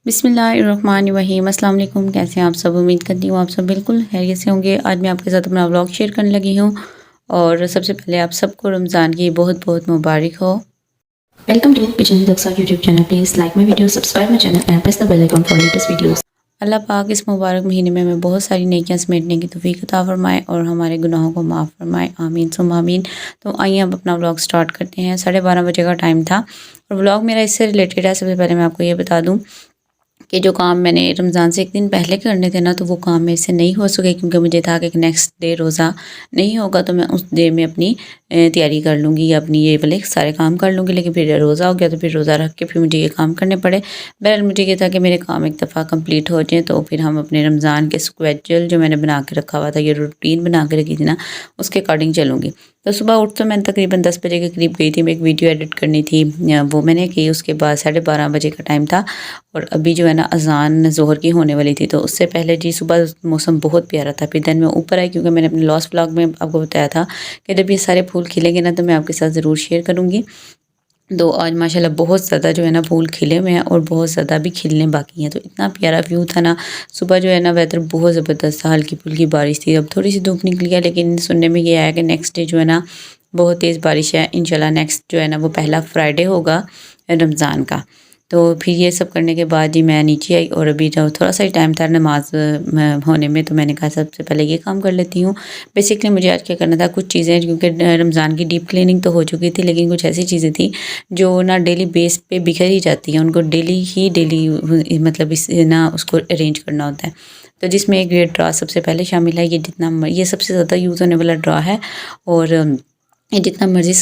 बिस्मिल्लाहिर्रहमानिर्रहीम। अस्सलाम वालेकुम। कैसे हैं आप सब? उम्मीद करती हूँ आप सब बिल्कुल खैरियत से होंगे। आज मैं आपके साथ अपना व्लॉग शेयर करने लगी हूँ और सबसे पहले आप सबको रमज़ान की बहुत बहुत मुबारक हो। Welcome to Kitchen Daksa YouTube channel. Please like my video, subscribe my channel and press the bell icon for latest videos. अल्लाह पाक इस मुबारक महीने में हमें बहुत सारी नेकियां समेटने की तौफीक अता फरमाए और हमारे गुनाहों को माफ़ फरमाए। आमीन सुम्मा आमीन। तो आइए अब अपना व्लॉग स्टार्ट करते हैं। 12:30 बजे का टाइम था और व्लॉग मेरा इससे रिलेटेड है। सबसे पहले मैं आपको ये बता दूँ कि जो काम मैंने रमज़ान से एक दिन पहले करने थे ना, तो वो काम मेरे से नहीं हो सके क्योंकि मुझे था कि नेक्स्ट डे रोज़ा नहीं होगा, तो मैं उस डे में अपनी तैयारी कर लूँगी या अपनी ये वाले सारे काम कर लूँगी। लेकिन फिर रोज़ा हो गया तो फिर रोज़ा रख के फिर मुझे ये काम करने पड़े। बहरहाल मुझे ये था कि मेरे काम एक दफ़ा कंप्लीट हो जाएँ तो फिर हम अपने रमज़ान के स्केड्यूल जो मैंने बना के रखा हुआ था, ये रूटीन बना के रखी थी ना, उसके अकॉर्डिंग चलूँगी। तो सुबह उठ तो मैं तकरीबन 10 बजे के करीब गई थी। मैं एक वीडियो एडिट करनी थी, वो मैंने की। उसके बाद 12:30 बजे का टाइम था और अभी जो है ना अज़ान ज़ोहर की होने वाली थी। तो उससे पहले जी सुबह मौसम बहुत प्यारा था। फिर दिन में ऊपर आई क्योंकि मैंने अपने लास्ट व्लॉग में आपको बताया था कि जब ये सारे फूल खिलेंगे ना तो मैं आपके साथ ज़रूर शेयर करूँगी। तो आज माशाल्लाह बहुत ज़्यादा जो है ना फूल खिले हुए हैं और बहुत ज़्यादा भी खिलने बाकी हैं। तो इतना प्यारा व्यू था ना। सुबह जो है ना वेदर बहुत ज़बरदस्त था, हल्की फुल्की बारिश थी। अब थोड़ी सी धूप निकली है लेकिन सुनने में ये आया कि नेक्स्ट डे जो है ना बहुत तेज़ बारिश है। इंशाल्लाह नेक्स्ट जो है ना वो पहला फ्राइडे होगा रमज़ान का। तो फिर ये सब करने के बाद जी मैं नीचे आई और अभी जो थोड़ा सा ही टाइम था नमाज होने में, तो मैंने कहा सबसे पहले ये काम कर लेती हूँ। बेसिकली मुझे आज क्या करना था, कुछ चीज़ें क्योंकि रमज़ान की डीप क्लीनिंग तो हो चुकी थी लेकिन कुछ ऐसी चीज़ें थी जो ना डेली बेस पे बिखर ही जाती हैं। उनको डेली मतलब इस ना उसको अरेंज करना होता है। तो जिसमें एक ये ड्रा सबसे पहले शामिल है। ये सबसे ज़्यादा यूज़ होने वाला ड्रा है और ये जितना मर्ज़ी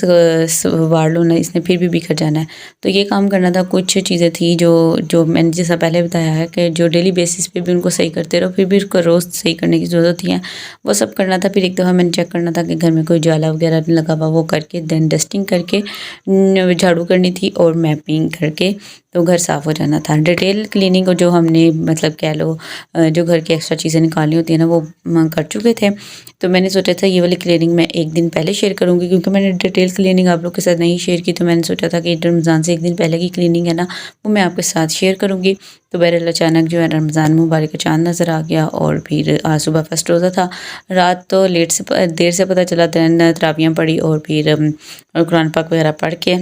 वार लो ना, इसने फिर भी बिखर जाना है। तो ये काम करना था। कुछ चीज़ें थी जो जो मैंने जैसा पहले बताया है कि जो डेली बेसिस पे भी उनको सही करते रहो, फिर भी उसको रोज़ सही करने की ज़रूरत ही है। वो सब करना था। फिर एक दफ़ा मैंने चेक करना था कि घर में कोई जाला वगैरह नहीं लगा हुआ, वो करके देन डस्टिंग करके झाड़ू करनी थी और मैपिंग करके तो घर साफ़ हो जाना था। डिटेल क्लीनिंग को जो हमने मतलब कह लो जो घर की एक्स्ट्रा चीज़ें निकालनी होती है ना, वो कर चुके थे। तो मैंने सोचा था ये वाली क्लीनिंग मैं एक दिन पहले शेयर करूँगी क्योंकि मैंने डिटेल क्लीनिंग आप लोग के साथ नहीं शेयर की। तो मैंने सोचा था कि रमज़ान से एक दिन पहले की क्लीनिंग है ना, वो मैं आपके साथ शेयर करूँगी। तो बहरहाल अचानक जो है रमज़ान मुबारक का चाँद नज़र आ गया और फिर आज सुबह फर्स्ट रोज़ा था। रात तो देर से पता चला, तरावियाँ पढ़ी और फिर कुरान पाक वगैरह पढ़ के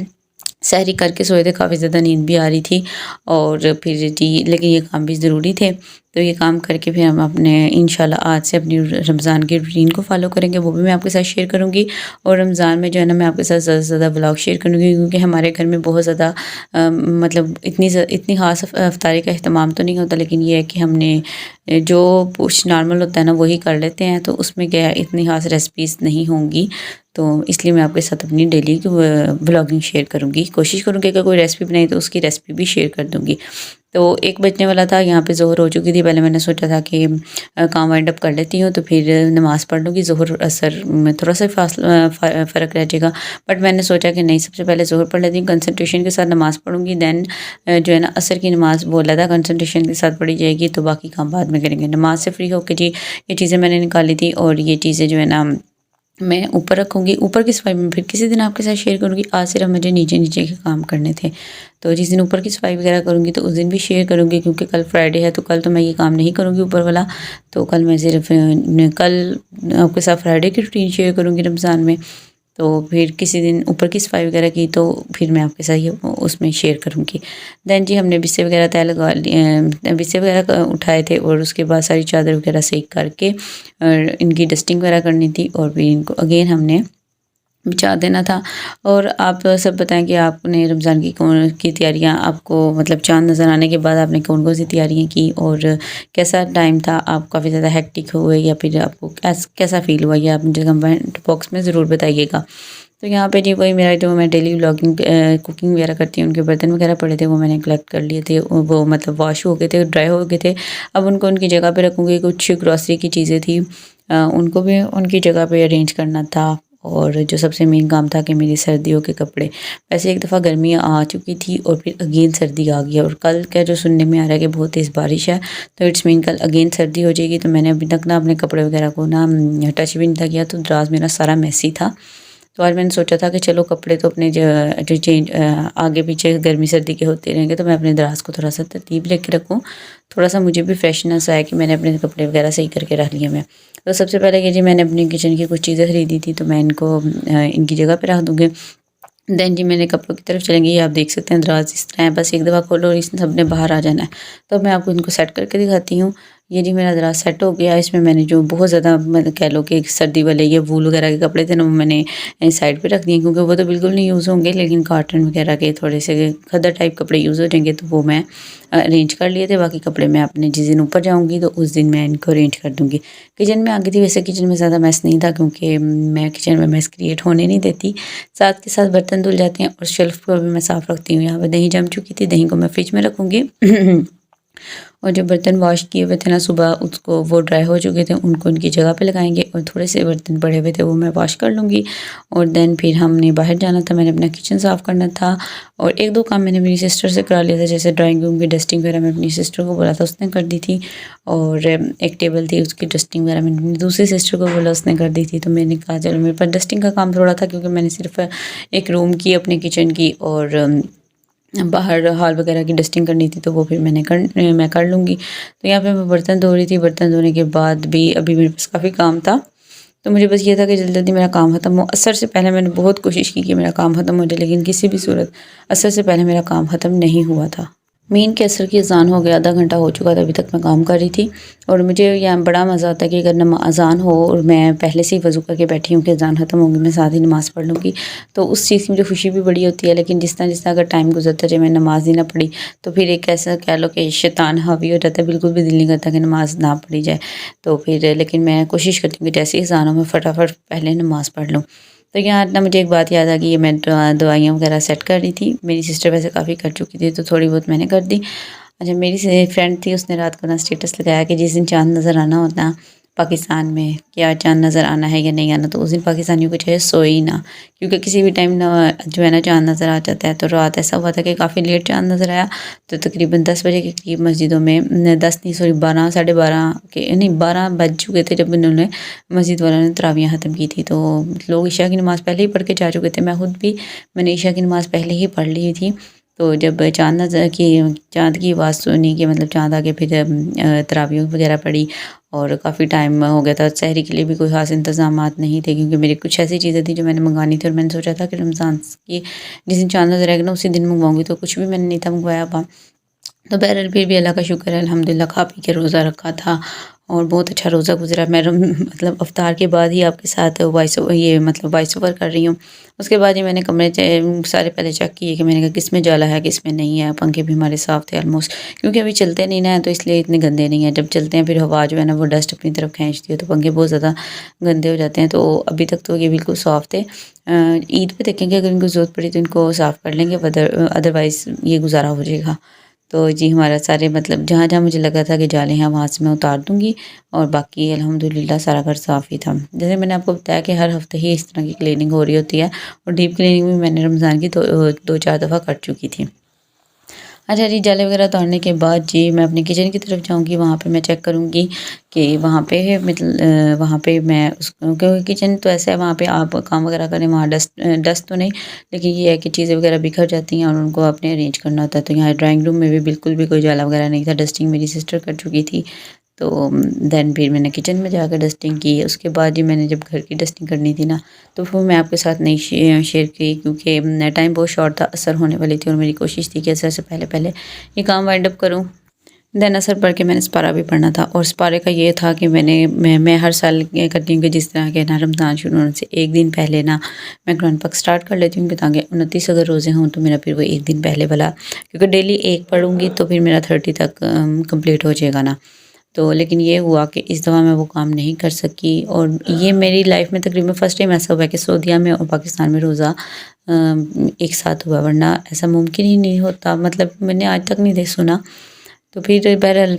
सहरी करके सोए थे। काफ़ी ज़्यादा नींद भी आ रही थी और फिर जी लेकिन ये काम भी ज़रूरी थे। तो ये काम करके फिर हम अपने इंशाल्लाह आज से अपनी रमज़ान की रूटीन को फ़ॉलो करेंगे, वो भी मैं आपके साथ शेयर करूँगी। और रमज़ान में जो है ना मैं आपके साथ ज़्यादा से ज़्यादा व्लॉग शेयर करूँगी क्योंकि हमारे घर में बहुत ज़्यादा मतलब इतनी ख़ास इफ्तारी का अहतमाम तो नहीं होता, लेकिन ये है कि हमने जो कुछ नॉर्मल होता है ना वही कर लेते हैं। तो उसमें क्या है, इतनी ख़ास रेसिपीज़ नहीं होंगी। तो इसलिए मैं आपके साथ अपनी डेली की व्लॉगिंग शेयर करूँगी। कोशिश करूँगी कि कोई रेसिपी बनाई तो उसकी रेसिपी भी शेयर कर दूँगी। तो 1 बजने वाला था, यहाँ पे ज़ोहर हो चुकी थी। पहले मैंने सोचा था कि काम वाइंड अप कर लेती हूँ तो फिर नमाज़ पढ़ लूँगी। ज़ोहर असर में थोड़ा सा फ़र्क रह जाएगा, बट मैंने सोचा कि नहीं, सबसे पहले ज़ोहर पढ़ लेती हूँ, कंसंट्रेशन के साथ नमाज़ पढ़ूँगी। दैन जो है ना असर की नमाज़ बोला था कंसंट्रेशन के साथ पढ़ी जाएगी, तो बाकी काम बाद में करेंगे। नमाज से फ्री होकर जी ये चीज़ें मैंने निकाली थी और ये चीज़ें जो है ना मैं ऊपर रखूँगी। ऊपर की सफाई में फिर किसी दिन आपके साथ शेयर करूँगी। आज सिर्फ मुझे नीचे के काम करने थे। तो जिस दिन ऊपर की सफाई वगैरह करूँगी तो उस दिन भी शेयर करूँगी क्योंकि कल फ्राइडे है, तो कल तो मैं ये काम नहीं करूँगी ऊपर वाला। तो कल मैं सिर्फ कल आपके साथ फ्राइडे की रूटीन शेयर करूँगी रमज़ान में। तो फिर किसी दिन ऊपर की सफाई वगैरह की तो फिर मैं आपके साथ ये उसमें शेयर करूँगी। दैन जी हमने बिस्से वगैरह तय लगा लिए, बिस्से वगैरह उठाए थे और उसके बाद सारी चादर वगैरह सही करके और इनकी डस्टिंग वगैरह करनी थी और फिर इनको अगेन हमने बिछा देना था। और आप सब बताएं कि आपने रमज़ान की कौन की तैयारियां, आपको मतलब चाँद नज़र आने के बाद आपने कौन-कौन सी तैयारियां की और कैसा टाइम था? आप काफ़ी ज़्यादा हेक्टिक हुए या फिर आपको कैसा फ़ील हुआ, ये आप मुझे कमेंट बॉक्स में ज़रूर बताइएगा। तो यहाँ पे जी वही मेरा जो मैं डेली व्लॉगिंग कुकिंग वगैरह करती हूँ, उनके बर्तन वगैरह पड़े थे वो मैंने कलेक्ट कर लिए थे। वो मतलब वॉश हो गए थे, ड्राई हो गए थे। अब उनको उनकी जगह पे रखूँगी। कुछ ग्रॉसरी की चीज़ें थी, उनको भी उनकी जगह पे अरेंज करना था। और जो सबसे मेन काम था कि मेरी सर्दियों के कपड़े, वैसे एक दफ़ा गर्मियाँ आ चुकी थी और फिर अगेन सर्दी आ गई और कल क्या जो सुनने में आ रहा है कि बहुत तेज़ बारिश है, तो इट्स मीन कल अगेन सर्दी हो जाएगी। तो मैंने अभी तक ना अपने कपड़े वगैरह को ना टच भी नहीं था किया, तो दराज मेरा सारा मैसी था। तो आज मैंने सोचा था कि चलो कपड़े तो अपने जो चेंज आगे पीछे गर्मी सर्दी के होते रहेंगे, तो मैं अपने दराज को थोड़ा सा तरतीब लेके रखूँ, थोड़ा सा मुझे भी फ्रेशनेस आया कि मैंने अपने कपड़े वगैरह सही करके रख लिए मैं। तो सबसे पहले कि जी मैंने अपनी किचन की कुछ चीज़ें खरीदी थी, तो मैं इनको इनकी जगह पे रख दूँगी। देन जी मैंने कपड़ों की तरफ चलेंगे। ये आप देख सकते हैं दराज इस तरह है, बस एक दफ़ा खोलो और इसने सबने बाहर आ जाना है। तो मैं आपको इनको सेट करके दिखाती हूँ। ये जी मेरा दराज सेट हो गया। इसमें मैंने जो बहुत ज़्यादा मतलब कह लो कि सर्दी वाले ये वूल वगैरह के कपड़े थे ना, वो मैंने साइड पे रख दिए, क्योंकि वो तो बिल्कुल नहीं यूज़ होंगे, लेकिन कॉटन वगैरह के थोड़े से खद्दर टाइप कपड़े यूज़ हो जाएंगे, तो वो मैं अरेंज कर लिए थे। बाकी कपड़े मैं अपने जिस दिन ऊपर जाऊँगी तो उस दिन मैं इनको अरेंज कर दूँगी। किचन में आ गई थी। वैसे किचन में ज़्यादा मैस नहीं था, क्योंकि मैं किचन में मैस क्रिएट होने नहीं देती। साथ के साथ बर्तन धुल जाते हैं और शेल्फ़ को भी मैं साफ़ रखती हूँ। यहाँ पे दही जम चुकी थी, दही को मैं फ्रिज में रखूँगी। और जो बर्तन वॉश किए हुए थे ना सुबह, उसको वो ड्राई हो चुके थे, उनको उनकी जगह पे लगाएंगे। और थोड़े से बर्तन पड़े हुए थे वो मैं वॉश कर लूँगी। और देन फिर हमने बाहर जाना था, मैंने अपना किचन साफ़ करना था। और एक दो काम मैंने मेरी सिस्टर से करा लिया था, जैसे ड्राइंग रूम की डस्टिंग वगैरह मैं अपनी सिस्टर को बोला था, उसने कर दी थी। और एक टेबल थी, उसकी डस्टिंग वगैरह मैंने अपनी दूसरी सिस्टर को बोला, उसने कर दी थी। तो मैंने कहा चलो मेरे पास डस्टिंग का काम थोड़ा था, क्योंकि मैंने सिर्फ एक रूम की, अपने किचन की और बाहर हॉल वगैरह की डस्टिंग करनी थी, तो वो फिर मैं कर लूँगी। तो यहाँ पे मैं बर्तन धो रही थी। बर्तन धोने के बाद भी अभी मेरे पास काफ़ी काम था, तो मुझे बस ये था कि जल्दी जल्दी मेरा काम ख़त्म हो। असर से पहले मैंने बहुत कोशिश की कि मेरा काम ख़त्म हो जाए, लेकिन किसी भी सूरत असर से पहले मेरा काम ख़त्म नहीं हुआ था। मीन के असर की अज़ान हो गया, आधा घंटा हो चुका था, अभी तक मैं काम कर रही थी। और मुझे यहाँ बड़ा मज़ा आता है कि अगर अज़ान हो और मैं पहले से ही वज़ू करके बैठी हूँ कि अज़ान ख़त्म होगी, मैं साथ ही नमाज़ पढ़ लूँगी, तो उस चीज़ की मुझे खुशी भी बड़ी होती है। लेकिन जिस तरह अगर टाइम गुजरता जाए, मैं नमाज़ ही ना पढ़ी, तो फिर एक ऐसा कह लो कि शैतान हावी हो जाता है, बिल्कुल भी दिल नहीं करता कि नमाज़ ना पढ़ी जाए। तो फिर लेकिन मैं कोशिश करती हूँ कि जैसे ही अज़ान हो मैं फटाफट पहले नमाज़ पढ़ लूँ। तो यहाँ ना मुझे एक बात याद आ गई, ये मैं दवाइयाँ वगैरह सेट कर रही थी। मेरी सिस्टर वैसे काफ़ी कर चुकी थी, तो थोड़ी बहुत मैंने कर दी। अच्छा, मेरी से फ्रेंड थी, उसने रात को ना स्टेटस लगाया कि जिस दिन चाँद नज़र आना होता पाकिस्तान में, क्या चाँद नज़र आना है या नहीं आना, तो उस दिन पाकिस्तानियों को चाहे सोए ही ना, क्योंकि किसी भी टाइम ना जो है ना चाँद नज़र आ जाता है। तो रात ऐसा हुआ था कि काफ़ी लेट चाँद नज़र आया, तो तकरीबन 10 बजे के करीब मस्जिदों में 10 नहीं सॉरी 12 साढ़े 12 के नहीं 12 बज चुके थे जब उन्होंने मस्जिद वालों ने तरावियाँ ख़त्म की थी। तो लोग ईशा की नमाज़ पहले ही पढ़ के जा चुके थे। मैं खुद भी मैंने ईशा की नमाज़ पहले ही पढ़ ली थी। तो जब चाँद की आवाज़ सुनी कि मतलब चाँद आके फिर तरावीह वगैरह पढ़ी, और काफ़ी टाइम हो गया था। सहरी के लिए भी कोई ख़ास इंतज़ामात नहीं थे, क्योंकि मेरी कुछ ऐसी चीज़ें थी जो मैंने मंगवानी थी, और मैंने सोचा था कि रमज़ान की जिस दिन चाँद नज़र आएगा ना उसी दिन मंगवाऊँगी, तो कुछ भी मैंने नहीं था मंगवाया। तो बहरहाल फिर भी अल्लाह का शुक्र है, अल्हम्दुलिल्लाह खा पी के रोज़ा रखा था और बहुत अच्छा रोज़ा गुजरा। मैं मतलब अफ्तार के बाद ही आपके साथ वॉइस ओवर कर रही हूँ। उसके बाद ही मैंने कमरे सारे पहले चेक किए कि मैंने कहा किस में जाला है किस में नहीं है। पंखे भी हमारे साफ़ थे ऑलमोस्ट, क्योंकि अभी चलते नहीं ना है, तो इसलिए इतने गंदे नहीं हैं। जब चलते हैं फिर हवा जो है ना वो डस्ट अपनी तरफ खींचती है, तो पंखे बहुत ज़्यादा गंदे हो जाते हैं। तो अभी तक तो ये बिल्कुल साफ़ थे। ईद पे देखेंगे अगर इनको ज़रूरत पड़ी तो इनको साफ़ कर लेंगे, अदरवाइज़ ये गुजारा हो जाएगा। तो जी हमारा सारे मतलब जहाँ-जहाँ मुझे लगा था कि जाले हैं वहाँ से मैं उतार दूँगी, और बाकी अल्हम्दुलिल्लाह सारा घर साफ़ ही था। जैसे मैंने आपको बताया कि हर हफ़्ते ही इस तरह की क्लीनिंग हो रही होती है, और डीप क्लीनिंग भी मैंने रमज़ान की 2-4 दफ़ा कर चुकी थी। अच्छा जी, जाले वगैरह उतारने के बाद जी मैं अपनी किचन की तरफ जाऊँगी, वहाँ पे मैं चेक करूँगी कि वहाँ पे वहाँ पे मैं क्योंकि किचन तो ऐसा है, वहाँ पे आप काम वगैरह करें वहाँ डस्ट तो नहीं, लेकिन ये है कि चीज़ें वगैरह बिखर जाती हैं और उनको आपने अरेंज करना होता है। तो यहाँ ड्राइंग रूम में भी बिल्कुल भी कोई जाला वगैरह नहीं था, डस्टिंग मेरी सिस्टर कर चुकी थी। तो देन फिर मैंने किचन में जाकर डस्टिंग की। उसके बाद जी मैंने जब घर की डस्टिंग करनी थी ना, तो वो मैं आपके साथ नहीं शेयर की, क्योंकि टाइम बहुत शॉर्ट था, असर होने वाली थी और मेरी कोशिश थी कि असर से पहले ये काम वाइंड अप करूँ। देन असर पढ़ के मैंने सपारा भी पढ़ना था, और सपारे का ये था कि मैं हर साल ये करती हूँ कि जिस तरह के ना रमज़ान शुरू होने से एक दिन पहले ना मैं कुरान पाक स्टार्ट कर लेती हूँ, कि ताकि 29 अगर रोज़े हों तो मेरा फिर वो एक दिन पहले वाला, क्योंकि डेली एक पढ़ूँगी तो फिर मेरा 30 तक कंप्लीट हो जाएगा ना। तो लेकिन ये हुआ कि इस दफ़ा मैं वो काम नहीं कर सकी, और ये मेरी लाइफ में तकरीबन फ़र्स्ट टाइम ऐसा हुआ है कि सऊदीया में और पाकिस्तान में रोज़ा एक साथ हुआ, वरना ऐसा मुमकिन ही नहीं होता, मतलब मैंने आज तक नहीं सुना। तो फिर बहरहाल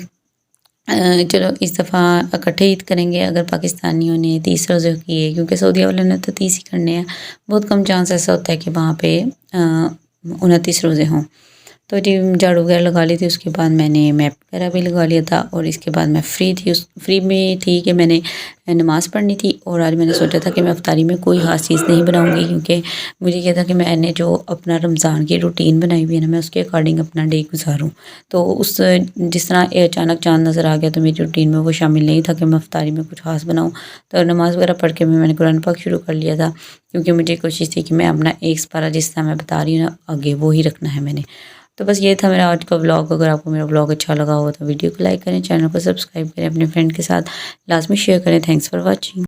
चलो इस दफ़ा इकट्ठे ईद करेंगे। अगर पाकिस्तानियों ने 30 रोज़े किए, क्योंकि सऊदीया वालों ने तो 30 ही करने हैं, बहुत कम चांस ऐसा होता है कि वहाँ पे 29 रोज़े हों। तो जी झाड़ू वगैरह लगा ली थी, उसके बाद मैंने मैप वगैरह भी लगा लिया था और इसके बाद मैं फ्री में थी कि मैंने नमाज़ पढ़नी थी। और आज मैंने सोचा था कि मैं इफ्तारी में कोई ख़ास चीज़ नहीं बनाऊंगी, क्योंकि मुझे ये था कि मैंने जो अपना रमज़ान की रूटीन बनाई हुई है ना, मैं उसके अकॉर्डिंग अपना डे गुजारूँ। तो उस जिस तरह अचानक चाँद नज़र आ गया तो मेरी रूटीन में वो शामिल नहीं था कि मैं इफ्तारी में कुछ ख़ास बनाऊँ। तो नमाज़ वगैरह पढ़ के मैंने कुरान पाक शुरू कर लिया था, क्योंकि मुझे कोशिश थी कि मैं अपना एक पारा जिस तरह मैं बता रही हूँ ना आगे वो ही रखना है मैंने। तो बस ये था मेरा आज का व्लॉग। अगर आपको मेरा व्लॉग अच्छा लगा हो तो वीडियो को लाइक करें, चैनल को सब्सक्राइब करें, अपने फ्रेंड के साथ लाजमी शेयर करें। Thanks for watching.